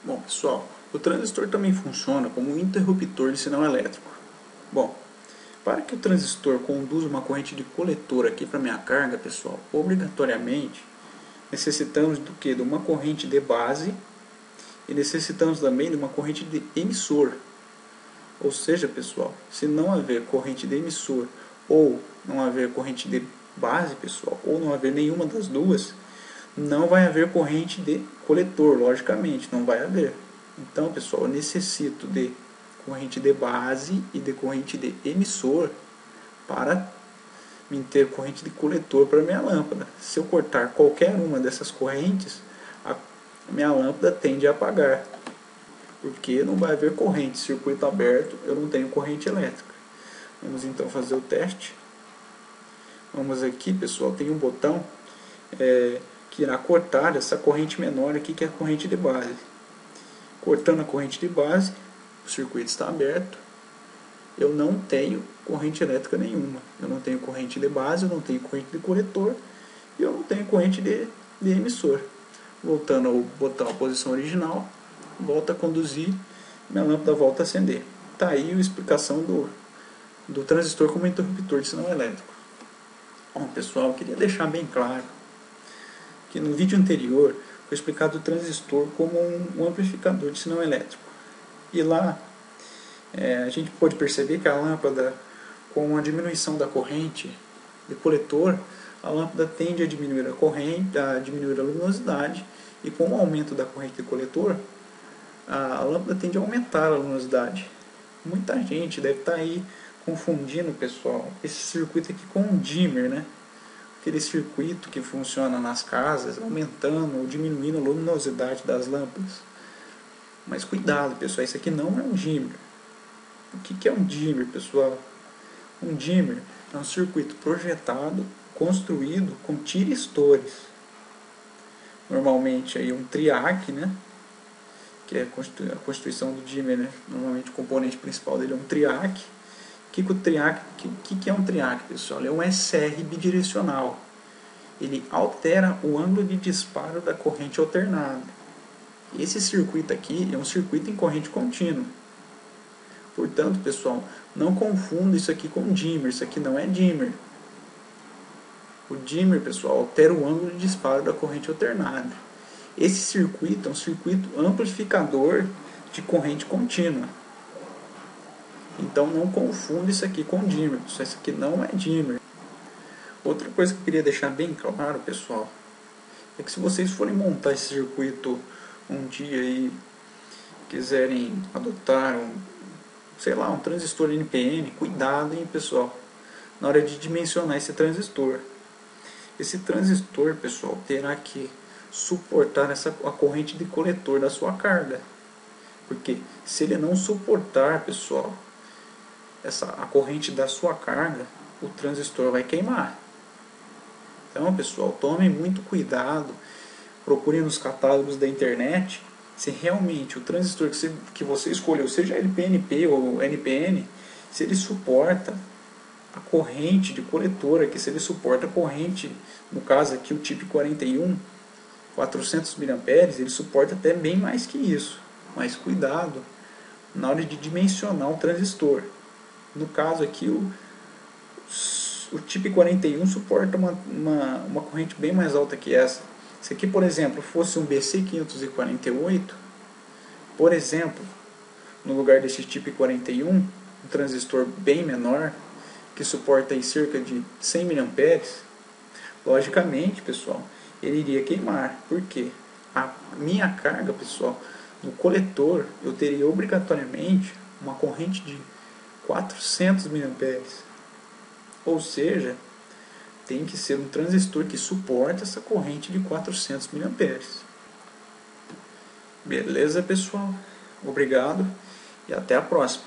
Bom, pessoal, o transistor também funciona como um interruptor de sinal elétrico. Bom, para que o transistor conduza uma corrente de coletor aqui para minha carga, pessoal, obrigatoriamente necessitamos do que? De uma corrente de base e necessitamos também de uma corrente de emissor. Ou seja, pessoal, se não haver corrente de emissor ou não haver corrente de base, pessoal, ou não haver nenhuma das duas, não vai haver corrente de coletor, logicamente, não vai haver. Então, pessoal, eu necessito de corrente de base e de corrente de emissor para me ter corrente de coletor para minha lâmpada. Se eu cortar qualquer uma dessas correntes, a minha lâmpada tende a apagar, porque não vai haver corrente. Circuito aberto, eu não tenho corrente elétrica. Vamos então fazer o teste. Vamos aqui, pessoal, tem um botão que irá cortar essa corrente menor aqui, que é a corrente de base. Cortando a corrente de base, o circuito está aberto. Eu não tenho corrente elétrica nenhuma. Eu não tenho corrente de base, eu não tenho corrente de coletor e eu não tenho corrente de emissor. Voltando ao botão a posição original, volta a conduzir, minha lâmpada volta a acender. Está aí a explicação do transistor como interruptor de sinal elétrico. Bom, pessoal, eu queria deixar bem claro que no vídeo anterior foi explicado o transistor como um amplificador de sinal elétrico. E lá a gente pode perceber que a lâmpada, com a diminuição da corrente de coletor, a lâmpada tende a diminuir a corrente, a diminuir a luminosidade, e com o aumento da corrente de coletor, a lâmpada tende a aumentar a luminosidade. Muita gente deve estar aí confundindo, pessoal, esse circuito aqui com um dimmer, né? Aquele circuito que funciona nas casas, aumentando ou diminuindo a luminosidade das lâmpadas. Mas cuidado, pessoal, isso aqui não é um dimmer. O que é um dimmer, pessoal? Um dimmer é um circuito projetado, construído com tiristores. Normalmente aí um triac, né? Que é a constituição do dimmer, né? Normalmente o componente principal dele é um triac. O que é um triac, pessoal? Ele é um SR bidirecional. Ele altera o ângulo de disparo da corrente alternada. Esse circuito aqui é um circuito em corrente contínua. Portanto, pessoal, não confunda isso aqui com dimmer. Isso aqui não é dimmer. O dimmer, pessoal, altera o ângulo de disparo da corrente alternada. Esse circuito é um circuito amplificador de corrente contínua. Então não confunda isso aqui com dimmer. Isso aqui não é dimmer. Outra coisa que eu queria deixar bem claro, pessoal, é que se vocês forem montar esse circuito um dia e quiserem adotar um transistor NPN, cuidado, hein, pessoal, na hora de dimensionar esse transistor. Esse transistor, pessoal, terá que suportar a corrente de coletor da sua carga. Porque se ele não suportar, pessoal, a corrente da sua carga, o transistor vai queimar. Então, pessoal, tomem muito cuidado, procurem nos catálogos da internet se realmente o transistor que você escolheu, seja LPNP ou NPN, se ele suporta a corrente de coletor aqui, se ele suporta a corrente, no caso aqui o tipo 41, 400 mA, ele suporta até bem mais que isso. Mas cuidado na hora de dimensionar o transistor. No caso aqui, o tipo 41 suporta uma corrente bem mais alta que essa. Se aqui, por exemplo, fosse um BC548, por exemplo, no lugar desse tipo 41, um transistor bem menor, que suporta aí cerca de 100 mA, logicamente, pessoal, ele iria queimar. Por quê? A minha carga, pessoal, no coletor, eu teria obrigatoriamente uma corrente de 400 mA. Ou seja, tem que ser um transistor que suporta essa corrente de 400 mA. Beleza, pessoal? Obrigado e até a próxima.